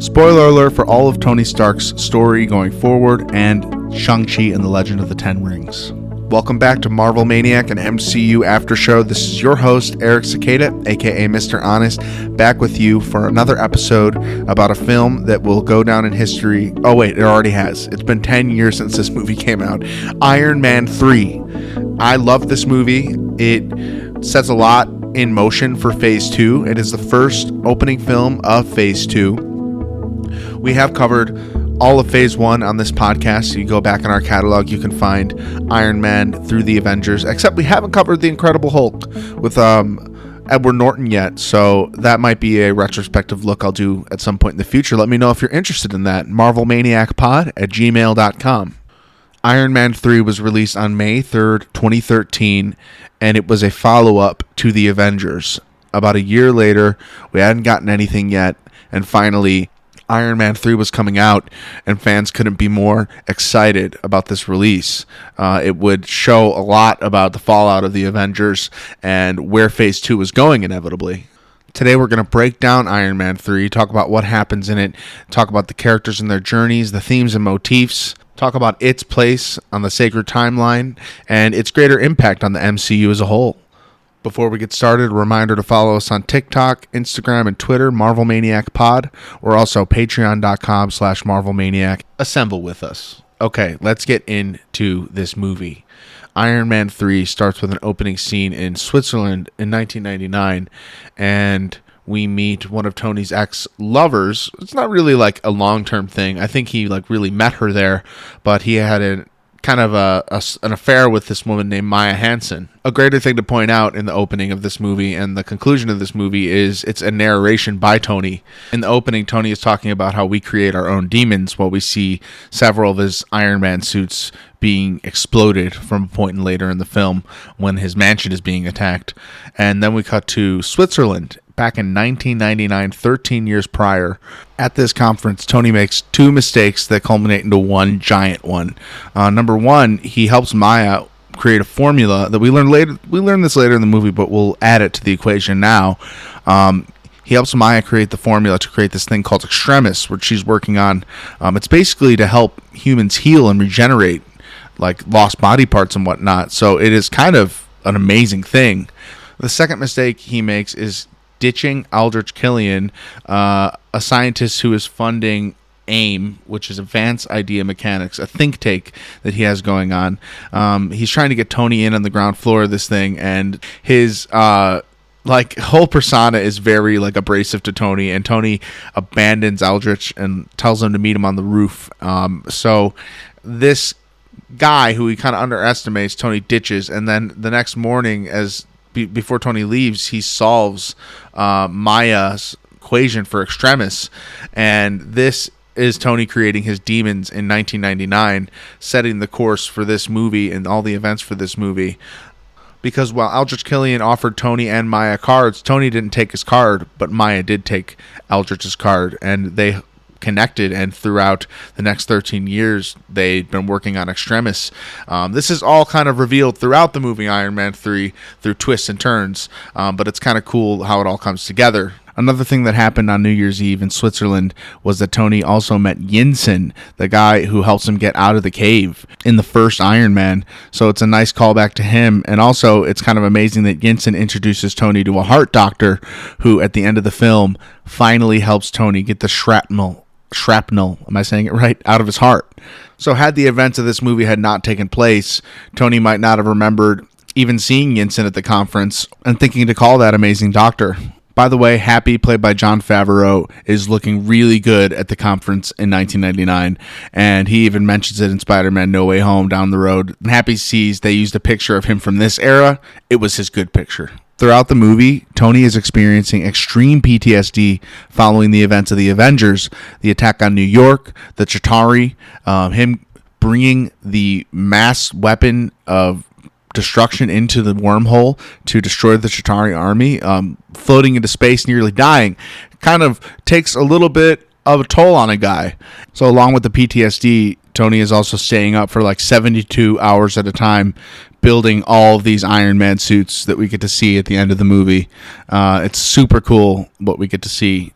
Spoiler alert for all of Tony Stark's story going forward and Shang-Chi and the Legend of the Ten Rings. Welcome back to Marvel Maniac and MCU After Show. This is your host, Eric Cicada, aka Mr. Honest, back with you for another episode about a film that will go down in history. Oh wait, it already has. It's been 10 years since this movie came out. Iron Man 3. I love this movie. It sets a lot in motion for Phase 2. It is the first opening film of Phase 2. We have covered all of Phase 1 on this podcast. So you go back in our catalog, you can find Iron Man through the Avengers, except we haven't covered the Incredible Hulk with Edward Norton yet, so that might be a retrospective look I'll do at some point in the future. Let me know if you're interested in that. marvelmaniacpod@gmail.com. Iron Man 3 was released on May 3rd, 2013, and it was a follow-up to the Avengers. About a year later, we hadn't gotten anything yet, and finally Iron Man 3 was coming out, and fans couldn't be more excited about this release. It would show a lot about the fallout of the Avengers and where Phase 2 was going inevitably. Today we're going to break down Iron Man 3, talk about what happens in it, talk about the characters and their journeys, the themes and motifs, talk about its place on the sacred timeline, and its greater impact on the MCU as a whole. Before we get started, a reminder to follow us on TikTok, Instagram, and Twitter, Marvel Maniac Pod, or also patreon.com/MarvelManiac. Assemble with us. Okay, let's get into this movie. Iron Man 3 starts with an opening scene in Switzerland in 1999, and we meet one of Tony's ex-lovers. It's not really like a long-term thing. I think he really met her there, but he had an affair with this woman named Maya Hansen. A greater thing to point out in the opening of this movie and the conclusion of this movie is it's a narration by Tony. In the opening, Tony is talking about how we create our own demons while we see several of his Iron Man suits being exploded from a point later in the film when his mansion is being attacked. And then we cut to Switzerland back in 1999, 13 years prior. At this conference, Tony makes two mistakes that culminate into one giant one. Number one, he helps Maya create a formula that we learn later. We learn this later in the movie, but we'll add it to the equation now. He helps Maya create the formula to create this thing called Extremis, which she's working on. It's basically to help humans heal and regenerate, like lost body parts and whatnot. So it is kind of an amazing thing. The second mistake he makes is ditching Aldrich Killian, a scientist who is funding AIM, which is Advanced Idea Mechanics, a think tank that he has going on. He's trying to get Tony in on the ground floor of this thing, and his whole persona is very abrasive to Tony, and Tony abandons Aldrich and tells him to meet him on the roof. So this guy who he kind of underestimates, Tony ditches, and then the next morning, before Tony leaves, he solves Maya's equation for Extremis, and this is Tony creating his demons in 1999, setting the course for this movie and all the events for this movie. Because while Aldrich Killian offered Tony and Maya cards, Tony didn't take his card, but Maya did take Aldrich's card, and they connected, and throughout the next 13 years they'd been working on Extremis. This is all kind of revealed throughout the movie Iron Man 3 through twists and turns, but it's kind of cool how it all comes together. Another thing that happened on New Year's Eve in Switzerland was that Tony also met Yinsen, the guy who helps him get out of the cave in the first Iron Man. So it's a nice callback to him. And also, it's kind of amazing that Yinsen introduces Tony to a heart doctor who, at the end of the film, finally helps Tony get the shrapnel, am I saying it right, out of his heart. So had the events of this movie had not taken place, Tony might not have remembered even seeing Yinsen at the conference and thinking to call that amazing doctor. By the way, Happy, played by Jon Favreau, is looking really good at the conference in 1999, and he even mentions it in Spider-Man No Way Home down the road. Happy sees they used a picture of him from this era. It was his good picture. Throughout the movie, Tony is experiencing extreme PTSD following the events of the Avengers, the attack on New York, the Chitauri, him bringing the mass weapon of destruction into the wormhole to destroy the Chitauri army, floating into space, nearly dying, kind of takes a little bit of a toll on a guy. So along with the PTSD, Tony is also staying up for 72 hours at a time, building all of these Iron Man suits that we get to see at the end of the movie. It's super cool what we get to see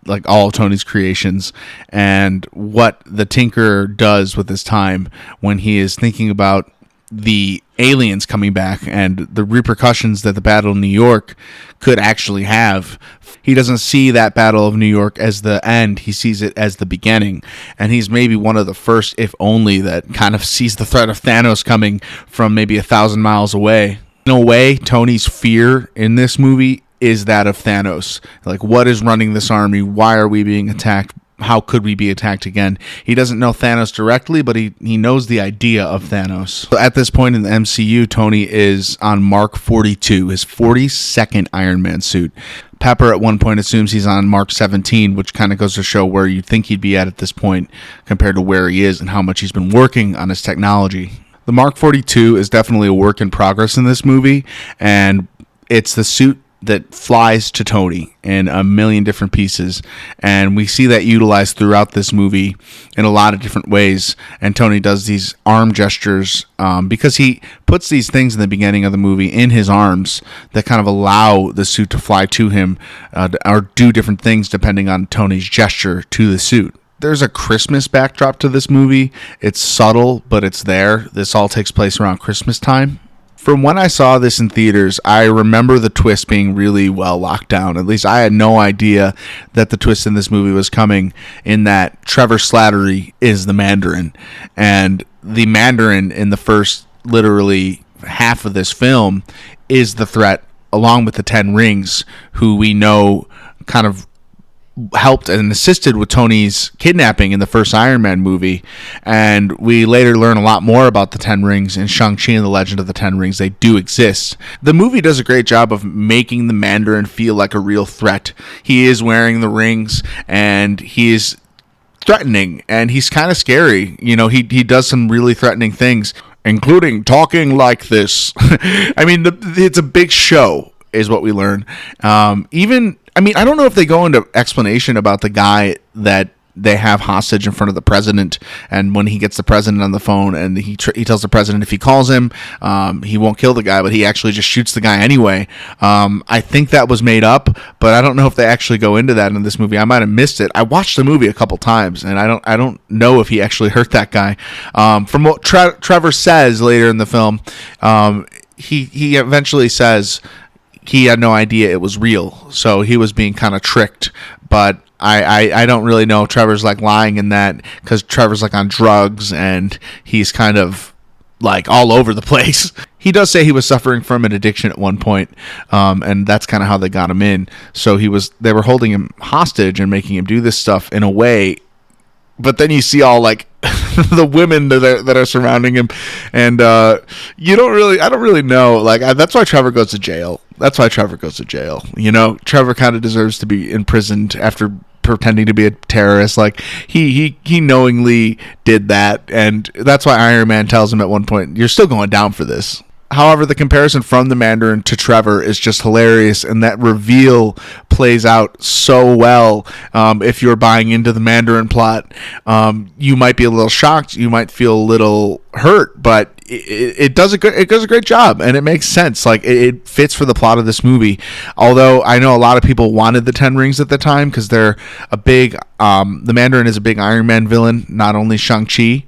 like all of Tony's creations, and what the Tinkerer does with his time when he is thinking about the aliens coming back and the repercussions that the Battle of New York could actually have. He doesn't see that Battle of New York as the end. He sees it as the beginning. And he's maybe one of the first, if only, that kind of sees the threat of Thanos coming from maybe 1,000 miles away. In a way, Tony's fear in this movie is that of Thanos. Like, what is running this army? Why are we being attacked? How could we be attacked again? He doesn't know Thanos directly, but he knows the idea of Thanos. So at this point in the MCU, Tony is on Mark 42, his 42nd Iron Man suit. Pepper at one point assumes he's on Mark 17, which kind of goes to show where you'd think he'd be at this point compared to where he is and how much he's been working on his technology. The Mark 42 is definitely a work in progress in this movie, and it's the suit that flies to Tony in a million different pieces, and we see that utilized throughout this movie in a lot of different ways. And Tony does these arm gestures because he puts these things in the beginning of the movie in his arms that kind of allow the suit to fly to him or do different things depending on Tony's gesture to the suit. There's a Christmas backdrop to this movie. It's subtle, but it's there. This all takes place around Christmas time. From when I saw this in theaters, I remember the twist being really well locked down. At least I had no idea that the twist in this movie was coming, in that Trevor Slattery is the Mandarin. And the Mandarin in the first literally half of this film is the threat, along with the Ten Rings, who we know kind of helped and assisted with Tony's kidnapping in the first Iron Man movie. And we later learn a lot more about the Ten Rings in Shang-Chi and the Legend of the Ten Rings. They do exist. The movie does a great job of making the Mandarin feel like a real threat. He is wearing the rings, and he is threatening, and he's kind of scary. You know, he does some really threatening things, including talking like this. I mean, it's a big show, is what we learn. I don't know if they go into explanation about the guy that they have hostage in front of the president, and when he gets the president on the phone, and he tells the president if he calls him, he won't kill the guy, but he actually just shoots the guy anyway. I think that was made up, but I don't know if they actually go into that in this movie. I might have missed it. I watched the movie a couple times, and I don't know if he actually hurt that guy. From what Trevor says later in the film, he eventually says he had no idea it was real, so he was being kind of tricked. But I don't really know if Trevor's like lying in that, because Trevor's like on drugs and he's kind of like all over the place. He does say he was suffering from an addiction at one point, and that's kind of how they got him in. So they were holding him hostage and making him do this stuff in a way. But then you see all like the women that are surrounding him, and I don't really know. Like that's why Trevor goes to jail. You know, Trevor kind of deserves to be imprisoned after pretending to be a terrorist. Like he knowingly did that, and that's why Iron Man tells him at one point, "You're still going down for this." However, the comparison from the Mandarin to Trevor is just hilarious, and that reveal plays out so well. If you're buying into the Mandarin plot, you might be a little shocked, you might feel a little hurt, but it does a great job, and it makes sense. Like it fits for the plot of this movie. Although I know a lot of people wanted the Ten Rings at the time because they're a big. The Mandarin is a big Iron Man villain, not only Shang-Chi.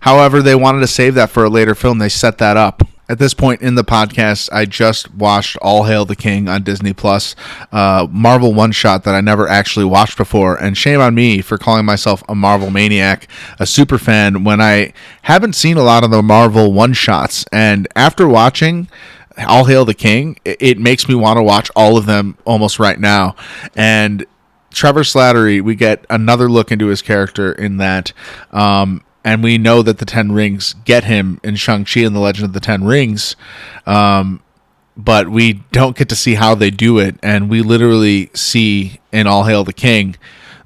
However, they wanted to save that for a later film. They set that up. At this point in the podcast, I just watched All Hail the King on Disney Plus, Marvel one-shot that I never actually watched before, and shame on me for calling myself a Marvel maniac, a super fan, when I haven't seen a lot of the Marvel one-shots. And after watching All Hail the King, it makes me want to watch all of them almost right now. And Trevor Slattery, we get another look into his character in that. And we know that the Ten Rings get him in Shang-Chi and the Legend of the Ten Rings. But we don't get to see how they do it. And we literally see in All Hail the King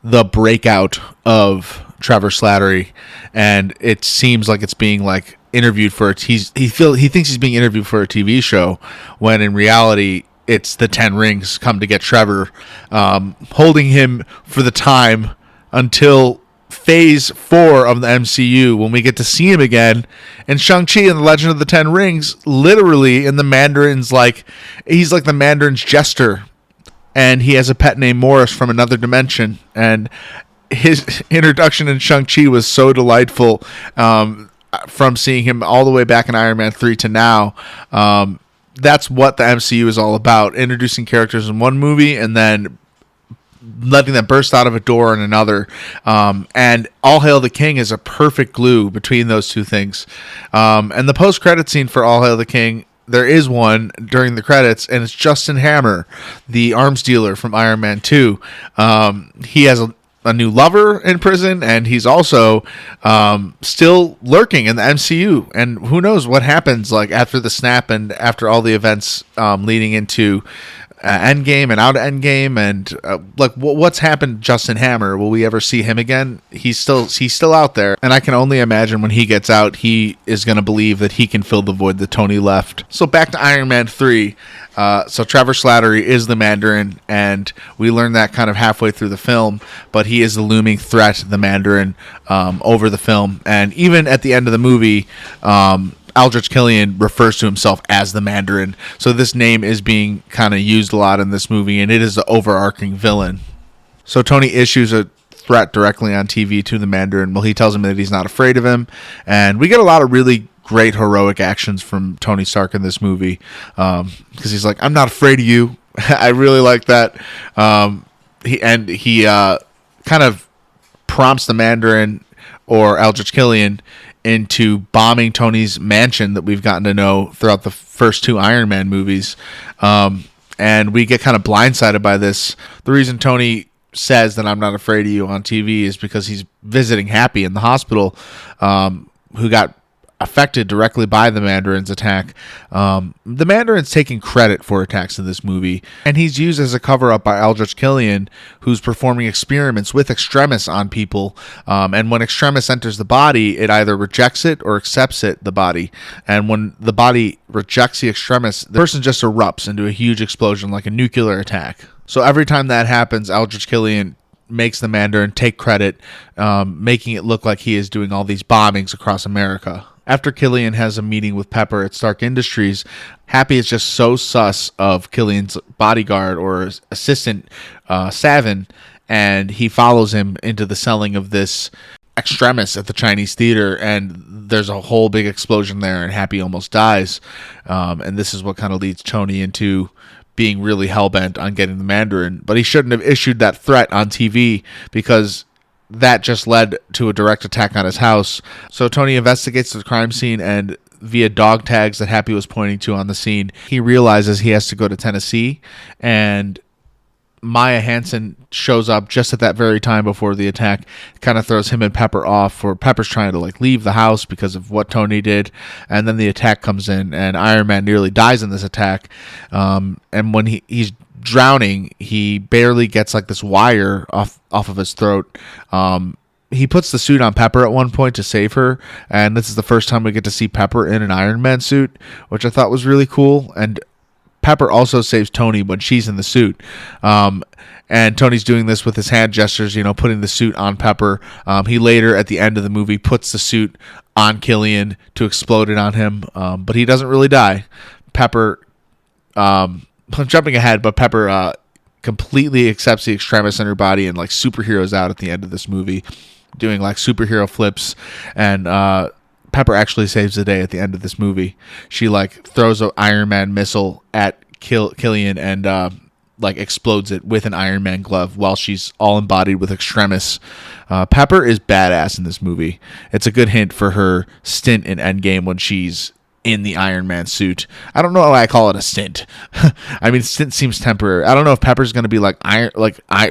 the breakout of Trevor Slattery. And it seems like it's being like interviewed for he thinks he's being interviewed for a TV show, when in reality it's the Ten Rings come to get Trevor, holding him for the time until Phase 4 of the MCU, when we get to see him again in Shang-Chi and the Legend of the Ten Rings, literally in the Mandarin's he's like the Mandarin's jester. and he has a pet named Morris from another dimension. And his introduction in Shang-Chi was so delightful, from seeing him all the way back in Iron Man 3 to now. That's what the MCU is all about, introducing characters in one movie and then letting them burst out of a door in another. And All Hail the King is a perfect glue between those two things. And the post-credit scene for All Hail the King, there is one during the credits, and it's Justin Hammer, the arms dealer from Iron Man 2. He has a new lover in prison, and he's also still lurking in the MCU. And who knows what happens like after the snap and after all the events leading into Endgame and out of Endgame, and what's happened to Justin Hammer? Will we ever see him again? He's still out there, and I can only imagine when he gets out, he is going to believe that he can fill the void that Tony left. So back to Iron Man 3. So Trevor Slattery is the Mandarin, and we learn that kind of halfway through the film, but he is the looming threat, the Mandarin, over the film. And even at the end of the movie, Aldrich Killian refers to himself as the Mandarin. So this name is being kind of used a lot in this movie, and it is the overarching villain. So Tony issues a threat directly on TV to the Mandarin. Well, he tells him that he's not afraid of him, and we get a lot of really great heroic actions from Tony Stark in this movie, because he's like, "I'm not afraid of you." I really like that. He kind of prompts the Mandarin, or Aldrich Killian, into bombing Tony's mansion that we've gotten to know throughout the first two Iron Man movies. And we get kind of blindsided by this. The reason Tony says that "I'm not afraid of you" on TV is because he's visiting Happy in the hospital, who got affected directly by the Mandarin's attack. The Mandarin's taking credit for attacks in this movie, and he's used as a cover-up by Aldrich Killian, who's performing experiments with Extremis on people. And when Extremis enters the body, it either rejects it or accepts it, the body. And when the body rejects the Extremis, the person just erupts into a huge explosion like a nuclear attack. So every time that happens, Aldrich Killian makes the Mandarin take credit, making it look like he is doing all these bombings across America. After Killian has a meeting with Pepper at Stark Industries, Happy is just so sus of Killian's bodyguard or assistant, Savin, and he follows him into the selling of this Extremis at the Chinese theater, and there's a whole big explosion there, and Happy almost dies. And this is what kind of leads Tony into being really hellbent on getting the Mandarin. But he shouldn't have issued that threat on TV, because that just led to a direct attack on his house. So Tony investigates the crime scene, and via dog tags that Happy was pointing to on the scene, he realizes he has to go to Tennessee, and Maya Hansen shows up just at that very time before the attack, kind of throws him and Pepper off, or Pepper's trying to leave the house because of what Tony did, and then the attack comes in, and Iron Man nearly dies in this attack. And when he's drowning, he barely gets this wire off of his throat. He puts the suit on Pepper at one point to save her, and this is the first time we get to see Pepper in an Iron Man suit, which I thought was really cool. And Pepper also saves Tony when she's in the suit. And Tony's doing this with his hand gestures, putting the suit on Pepper. He later, at the end of the movie, puts the suit on Killian to explode it on him, but he doesn't really die. Pepper, I'm jumping ahead, but Pepper completely accepts the Extremis in her body and superheroes out at the end of this movie, doing superhero flips, and Pepper actually saves the day at the end of this movie. She throws an Iron Man missile at Killian and explodes it with an Iron Man glove while she's all embodied with Extremis. Pepper is badass in this movie. It's a good hint for her stint in Endgame when she's in the Iron Man suit. I don't know why I call it a stint. I mean, stint seems temporary. I don't know if Pepper's going to be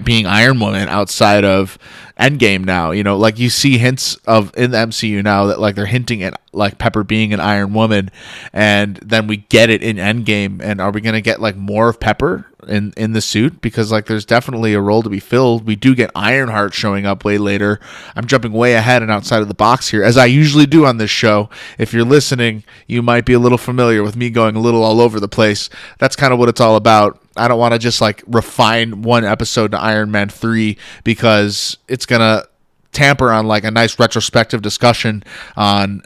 being Iron Woman outside of Endgame now. You see hints of in the MCU now that they're hinting at Pepper being an Iron Woman, and then we get it in Endgame. And are we going to get more of Pepper in the suit? Because there's definitely a role to be filled. We do get Ironheart showing up way later. I'm jumping way ahead and outside of the box here, as I usually do on this show. If you're listening, you might be a little familiar with me going a little all over the place. That's kind of what it's all about. I don't want to just refine one episode to Iron Man 3, because it's going to tamper on a nice retrospective discussion on,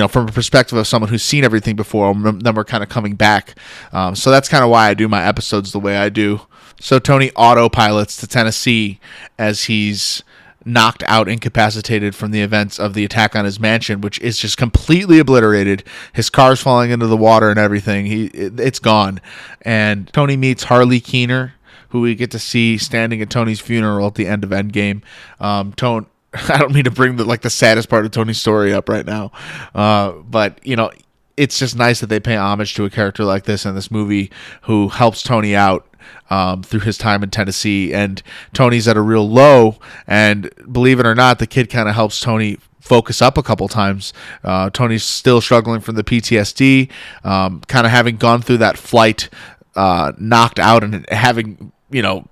from a perspective of someone who's seen everything before. Then we're kind of coming back. So that's kind of why I do my episodes the way I do. So Tony autopilots to Tennessee as he's knocked out, incapacitated from the events of the attack on his mansion, which is just completely obliterated. His car's falling into the water and everything. It's gone. And Tony meets Harley Keener, who we get to see standing at Tony's funeral at the end of Endgame. Tony, I don't mean to bring the saddest part of Tony's story up right now, but it's just nice that they pay homage to a character like this in this movie who helps Tony out through his time in Tennessee. And Tony's at a real low, and believe it or not, the kid kind of helps Tony focus up a couple times. Tony's still struggling from the PTSD, kind of having gone through that flight, knocked out and having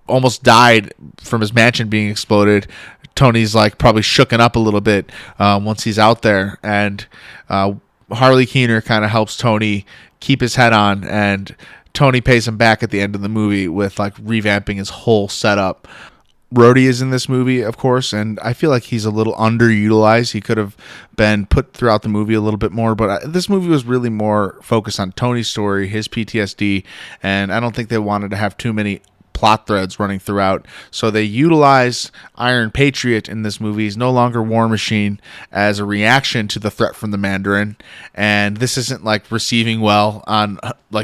almost died from his mansion being exploded. Tony's probably shooken up a little bit once he's out there, and Harley Keener kind of helps Tony keep his head on, and Tony pays him back at the end of the movie with revamping his whole setup. Rhodey is in this movie, of course, and I feel like he's a little underutilized. He could have been put throughout the movie a little bit more, but this movie was really more focused on Tony's story, his PTSD, and I don't think they wanted to have too many plot threads running throughout. So they utilize Iron Patriot in this movie. He's no longer War Machine as a reaction to the threat from the Mandarin. And this isn't receiving well on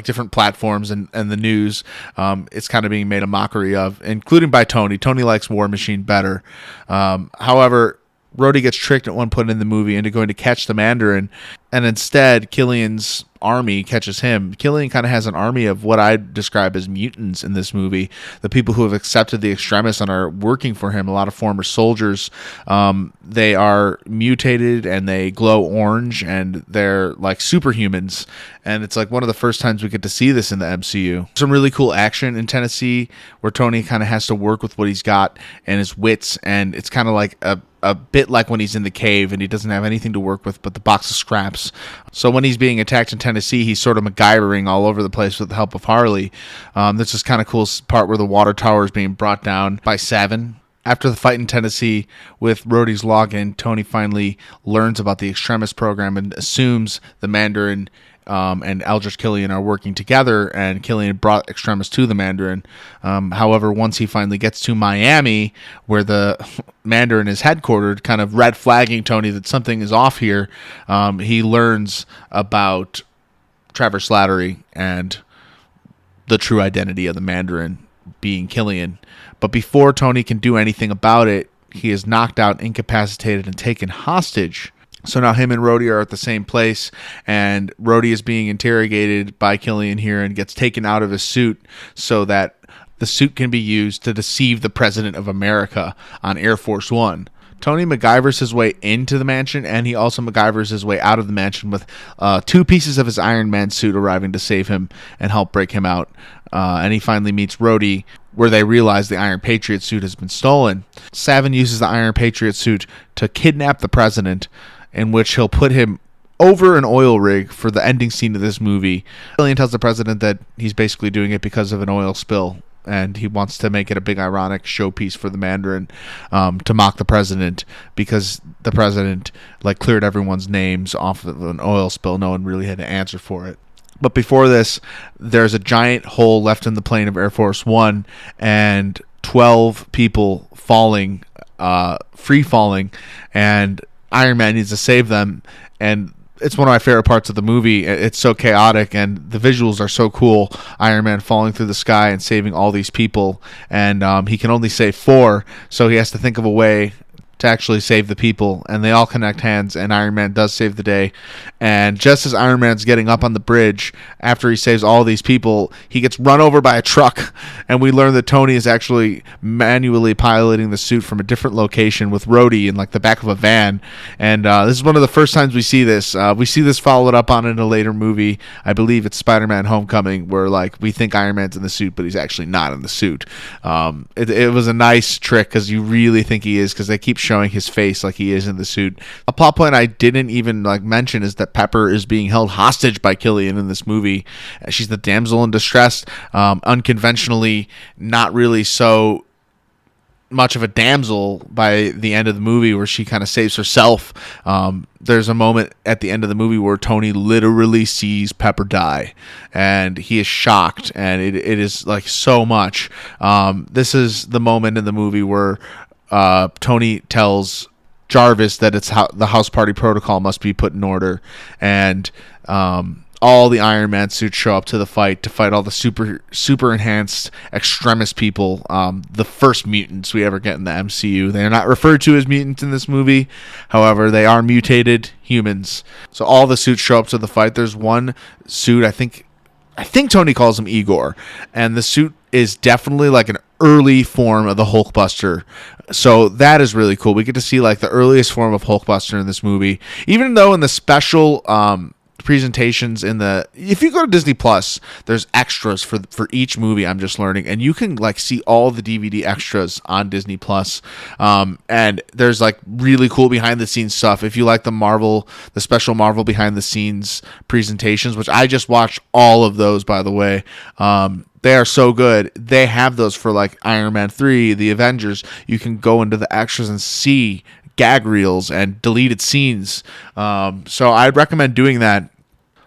different platforms and the news. It's kind of being made a mockery of, including by Tony. Tony likes War Machine better. However, Rhodey gets tricked at one point in the movie into going to catch the Mandarin, and instead Killian's army catches him. Killian kind of has an army of what I describe as mutants in this movie, the people who have accepted the extremists and are working for him, a lot of former soldiers. They are mutated and they glow orange and they're like superhumans, and it's one of the first times we get to see this in the MCU. Some really cool action in Tennessee where Tony kind of has to work with what he's got and his wits, and it's kind of like a bit like when he's in the cave and he doesn't have anything to work with but the box of scraps. So when he's being attacked in Tennessee, he's sort of MacGyvering all over the place with the help of Harley. This is kind of cool part where the water tower is being brought down by Savin. After the fight in Tennessee with Rhodey's login, Tony finally learns about the extremist program and assumes the Mandarin and Eldritch Killian are working together, and Killian brought extremists to the Mandarin. However, once he finally gets to Miami, where the Mandarin is headquartered, kind of red flagging Tony that something is off here, he learns about Trevor Slattery and the true identity of the Mandarin being Killian. But before Tony can do anything about it, he is knocked out, incapacitated, and taken hostage. So now him and Rhodey are at the same place, and Rhodey is being interrogated by Killian here and gets taken out of his suit so that the suit can be used to deceive the President of America on Air Force One. Tony MacGyvers his way into the mansion, and he also MacGyvers his way out of the mansion with two pieces of his Iron Man suit arriving to save him and help break him out. And he finally meets Rhodey, where they realize the Iron Patriot suit has been stolen. Savin uses the Iron Patriot suit to kidnap the president, in which he'll put him over an oil rig for the ending scene of this movie. Killian tells the president that he's basically doing it because of an oil spill, and he wants to make it a big ironic showpiece for the Mandarin to mock the president, because the president cleared everyone's names off of an oil spill. No one really had to answer for it. But before this, there's a giant hole left in the plane of Air Force One, and 12 people falling, free falling, and Iron Man needs to save them. And it's one of my favorite parts of the movie. It's so chaotic, and the visuals are so cool. Iron Man falling through the sky and saving all these people, and he can only save 4, so he has to think of a way to actually save the people, and they all connect hands, and Iron Man does save the day. And just as Iron Man's getting up on the bridge, after he saves all these people, he gets run over by a truck, and we learn that Tony is actually manually piloting the suit from a different location with Rhodey in the back of a van. And this is one of the first times we see this. We see this followed up on in a later movie. I believe it's Spider-Man Homecoming, where we think Iron Man's in the suit, but he's actually not in the suit. It was a nice trick, because you really think he is, because they keep showing his face like he is in the suit. A plot point I didn't even mention is that Pepper is being held hostage by Killian in this movie. She's the damsel in distress, unconventionally, not really so much of a damsel by the end of the movie where she kind of saves herself. There's a moment at the end of the movie where Tony literally sees Pepper die, and he is shocked, and it is like so much. This is the moment in the movie where Tony tells Jarvis that it's how the house party protocol must be put in order, and all the Iron Man suits show up to the fight to fight all the super enhanced extremist people, the first mutants we ever get in the MCU. They are not referred to as mutants in this movie, however, they are mutated humans. So all the suits show up to the fight. There's one suit, I think Tony calls him Igor, and the suit is definitely like an early form of the Hulkbuster. So that is really cool. We get to see like the earliest form of Hulkbuster in this movie, even though in the special presentations if you go to Disney Plus, there's extras for each movie, I'm just learning, and you can like see all the DVD extras on Disney Plus, and there's like really cool behind the scenes stuff. If you like the special Marvel behind the scenes presentations, which I just watched all of those, by the way, they are so good. They have those for like Iron Man 3, the Avengers. You can go into the extras and see gag reels and deleted scenes. So I'd recommend doing that.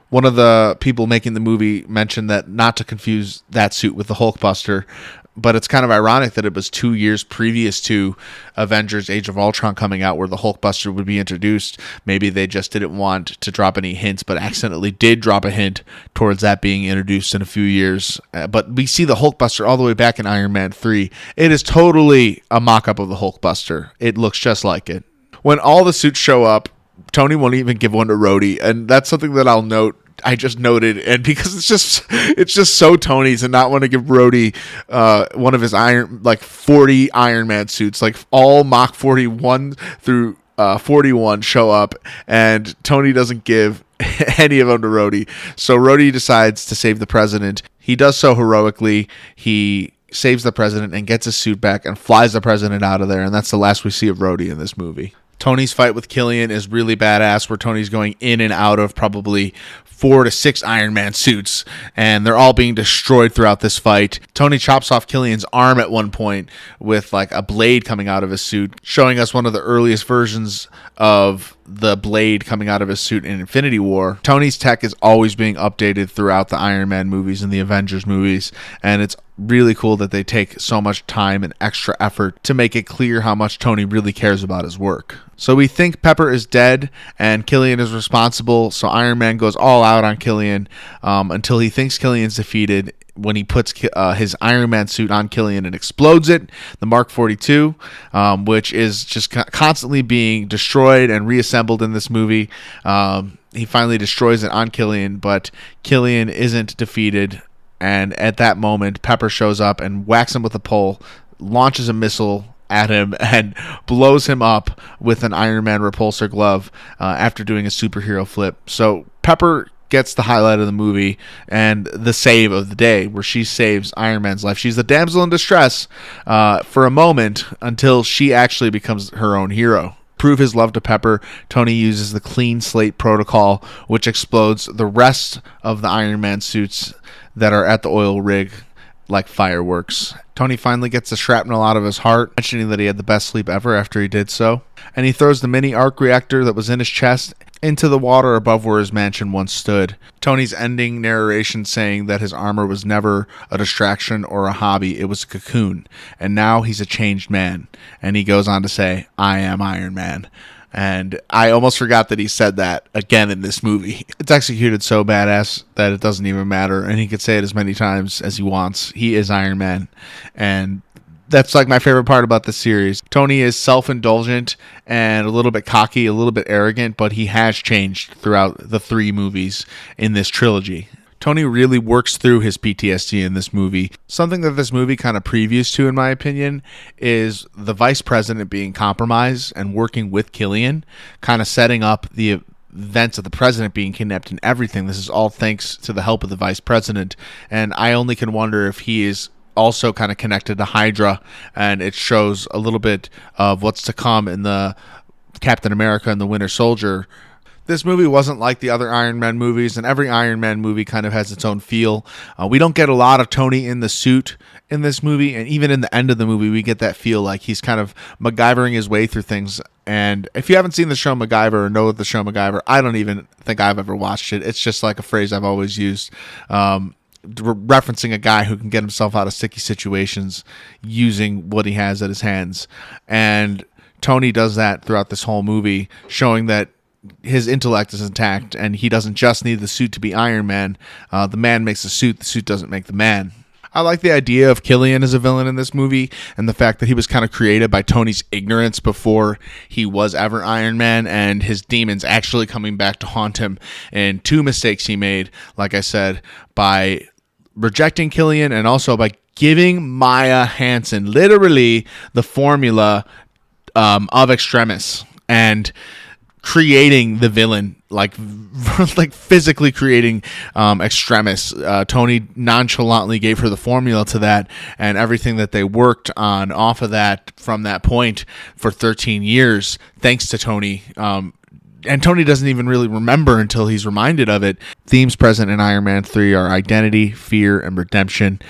One of the people making the movie mentioned that not to confuse that suit with the Hulkbuster, but it's kind of ironic that it was 2 years previous to Avengers Age of Ultron coming out where the Hulkbuster would be introduced. Maybe they just didn't want to drop any hints, but accidentally did drop a hint towards that being introduced in a few years. But we see the Hulkbuster all the way back in Iron Man 3. It is totally a mock-up of the Hulkbuster. It looks just like it. When all the suits show up, Tony won't even give one to Rhodey, and that's something that I'll note. I just noted, and because it's just so Tony to not want to give Rhodey one of his 40 Iron Man suits, like all Mach 41 through 41 show up, and Tony doesn't give any of them to Rhodey. So Rhodey decides to save the president. He does so heroically. He saves the president and gets his suit back and flies the president out of there, and that's the last we see of Rhodey in this movie. Tony's fight with Killian is really badass, where Tony's going in and out of probably 4 to 6 Iron Man suits, and they're all being destroyed throughout this fight. Tony chops off Killian's arm at one point with like a blade coming out of his suit, showing us one of the earliest versions of the blade coming out of his suit in Infinity War. Tony's tech is always being updated throughout the Iron Man movies and the Avengers movies, and it's really cool that they take so much time and extra effort to make it clear how much Tony really cares about his work. So we think Pepper is dead and Killian is responsible, so Iron Man goes all out on Killian until he thinks Killian's defeated. When he puts his Iron Man suit on Killian and explodes it, the Mark 42, which is just constantly being destroyed and reassembled in this movie. He finally destroys it on Killian, but Killian isn't defeated. And at that moment, Pepper shows up and whacks him with a pole, launches a missile at him, and blows him up with an Iron Man repulsor glove after doing a superhero flip. So Pepper gets the highlight of the movie and the save of the day, where she saves Iron Man's life. She's the damsel in distress for a moment until she actually becomes her own hero. Prove his love to Pepper, Tony uses the clean slate protocol, which explodes the rest of the Iron Man suits that are at the oil rig like fireworks. Tony finally gets the shrapnel out of his heart, mentioning that he had the best sleep ever after he did so, and he throws the mini arc reactor that was in his chest into the water above where his mansion once stood. Tony's ending narration saying that his armor was never a distraction or a hobby, it was a cocoon, and now he's a changed man. And he goes on to say, "I am Iron Man." And I almost forgot that he said that again in this movie. It's executed so badass that it doesn't even matter, and he could say it as many times as he wants. He is Iron Man, and that's like my favorite part about this series. Tony is self-indulgent and a little bit cocky, a little bit arrogant, but he has changed throughout the 3 movies in this trilogy. Tony really works through his PTSD in this movie. Something that this movie kind of previews to, in my opinion, is the vice president being compromised and working with Killian, kind of setting up the events of the president being kidnapped and everything. This is all thanks to the help of the vice president, and I only can wonder if he is also kind of connected to Hydra, and it shows a little bit of what's to come in the Captain America and the Winter Soldier. This movie wasn't like the other Iron Man movies, and every Iron Man movie kind of has its own feel. We don't get a lot of Tony in the suit in this movie, and even in the end of the movie, we get that feel like he's kind of MacGyvering his way through things. And if you haven't seen the show MacGyver or know the show MacGyver, I don't even think I've ever watched it. It's just like a phrase I've always used, referencing a guy who can get himself out of sticky situations using what he has at his hands. And Tony does that throughout this whole movie, showing that his intellect is intact and he doesn't just need the suit to be Iron Man. The man makes the suit doesn't make the man. I like the idea of Killian as a villain in this movie, and the fact that he was kind of created by Tony's ignorance before he was ever Iron Man, and his demons actually coming back to haunt him. And two mistakes he made, like I said, by rejecting Killian and also by giving Maya Hansen literally the formula of Extremis and creating the villain, like physically creating Extremis. Tony nonchalantly gave her the formula to that, and everything that they worked on off of that from that point for 13 years, thanks to Tony. And Tony doesn't even really remember until he's reminded of it. Themes present in Iron Man 3 are identity, fear, and redemption.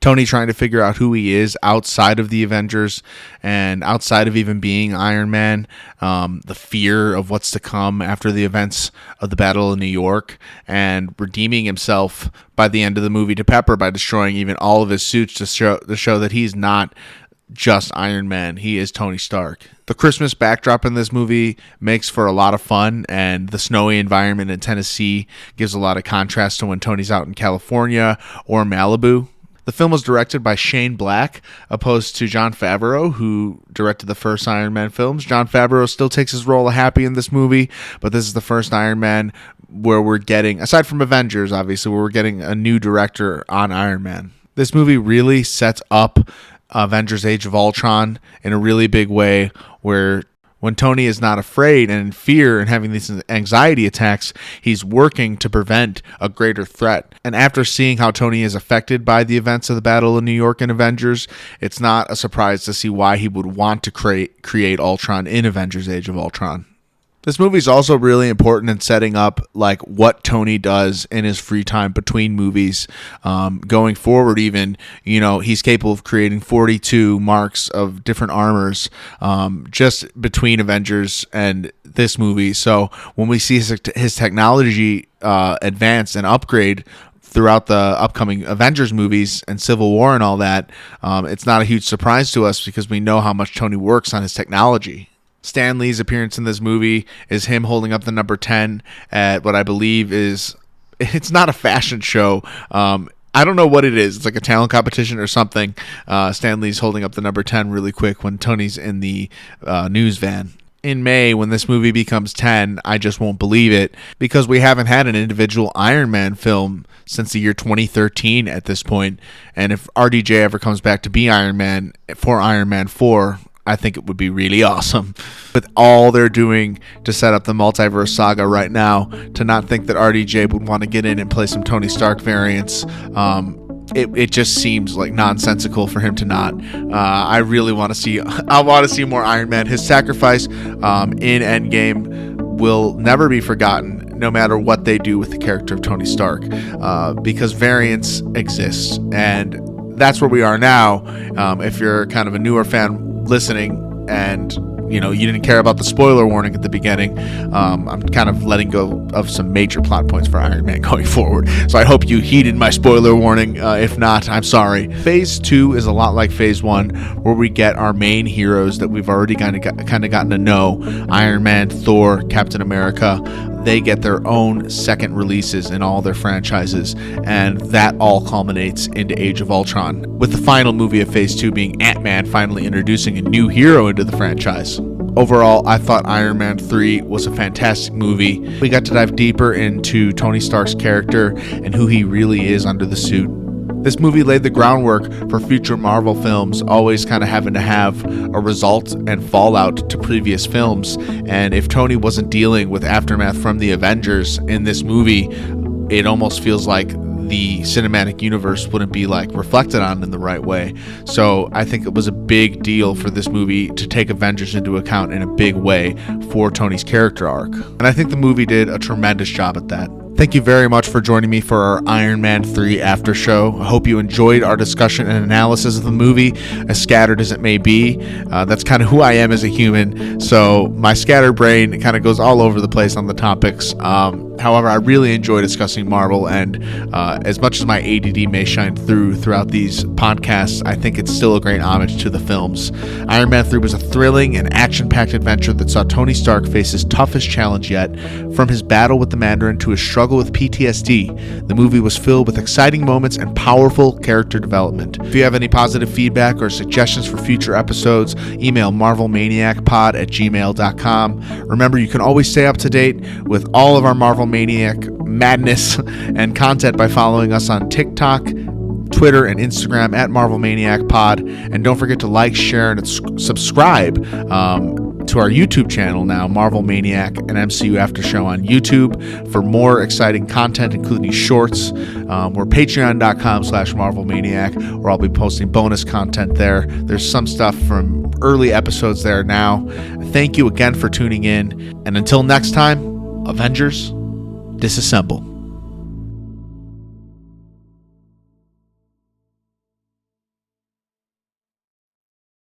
Tony trying to figure out who he is outside of the Avengers and outside of even being Iron Man. The fear of what's to come after the events of the Battle of New York, and redeeming himself by the end of the movie to Pepper by destroying even all of his suits to show that he's not just Iron Man. He is Tony Stark. The Christmas backdrop in this movie makes for a lot of fun, and the snowy environment in Tennessee gives a lot of contrast to when Tony's out in California or Malibu. The film was directed by Shane Black, opposed to Jon Favreau, who directed the first Iron Man films. Jon Favreau still takes his role of Happy in this movie, but this is the first Iron Man where we're getting, aside from Avengers, obviously, where we're getting a new director on Iron Man. This movie really sets up Avengers Age of Ultron in a really big way, where when Tony is not afraid and in fear and having these anxiety attacks, he's working to prevent a greater threat. And after seeing how Tony is affected by the events of the Battle of New York and Avengers, it's not a surprise to see why he would want to create Ultron in Avengers Age of Ultron. This movie is also really important in setting up like what Tony does in his free time between movies. Going forward, even, he's capable of creating 42 marks of different armors just between Avengers and this movie. So when we see his technology advance and upgrade throughout the upcoming Avengers movies and Civil War and all that, it's not a huge surprise to us because we know how much Tony works on his technology. Stan Lee's appearance in this movie is him holding up the number 10 at what I believe is, it's not a fashion show. I don't know what it is. It's like a talent competition or something. Stan Lee's holding up the number 10 really quick when Tony's in the news van. In May, when this movie becomes 10, I just won't believe it, because we haven't had an individual Iron Man film since the year 2013 at this point. And if RDJ ever comes back to be Iron Man for Iron Man 4, I think it would be really awesome. With all they're doing to set up the multiverse saga right now, to not think that RDJ would want to get in and play some Tony Stark variants, it just seems like nonsensical for him to not. I want to see more Iron Man. His sacrifice in Endgame will never be forgotten, no matter what they do with the character of Tony Stark, because variants exist, and that's where we are now. If you're kind of a newer fan listening and you didn't care about the spoiler warning at the beginning, I'm kind of letting go of some major plot points for Iron Man going forward. So I hope you heeded my spoiler warning. If not, I'm sorry. Phase 2 is a lot like Phase 1, where we get our main heroes that we've already kind of gotten to know. Iron Man, Thor, Captain America. They get their own second releases in all their franchises, and that all culminates into Age of Ultron, with the final movie of Phase 2 being Ant-Man finally introducing a new hero into the franchise. Overall, I thought Iron Man 3 was a fantastic movie. We got to dive deeper into Tony Stark's character and who he really is under the suit. This movie laid the groundwork for future Marvel films, always kind of having to have a result and fallout to previous films. And if Tony wasn't dealing with aftermath from the Avengers in this movie, it almost feels like the cinematic universe wouldn't be like reflected on in the right way. So I think it was a big deal for this movie to take Avengers into account in a big way for Tony's character arc. And I think the movie did a tremendous job at that. Thank you very much for joining me for our Iron Man 3 after show. I hope you enjoyed our discussion and analysis of the movie, as scattered as it may be. That's kind of who I am as a human, so my scattered brain kind of goes all over the place on the topics. However, I really enjoy discussing Marvel, and as much as my ADD may shine throughout these podcasts, I think it's still a great homage to the films. Iron Man 3 was a thrilling and action-packed adventure that saw Tony Stark face his toughest challenge yet. From his battle with the Mandarin to his struggle with PTSD, the movie was filled with exciting moments and powerful character development. If you have any positive feedback or suggestions for future episodes, email marvelmaniacpod@gmail.com. Remember, you can always stay up to date with all of our Marvel Maniac madness and content by following us on TikTok, Twitter, and Instagram at Marvel Maniac Pod. And don't forget to like, share, and subscribe to our YouTube channel now, Marvel Maniac, an MCU After Show on YouTube, for more exciting content, including shorts. We're patreon.com/Marvel Maniac, where I'll be posting bonus content there. There's some stuff from early episodes there now. Thank you again for tuning in. And until next time, Avengers, disassemble.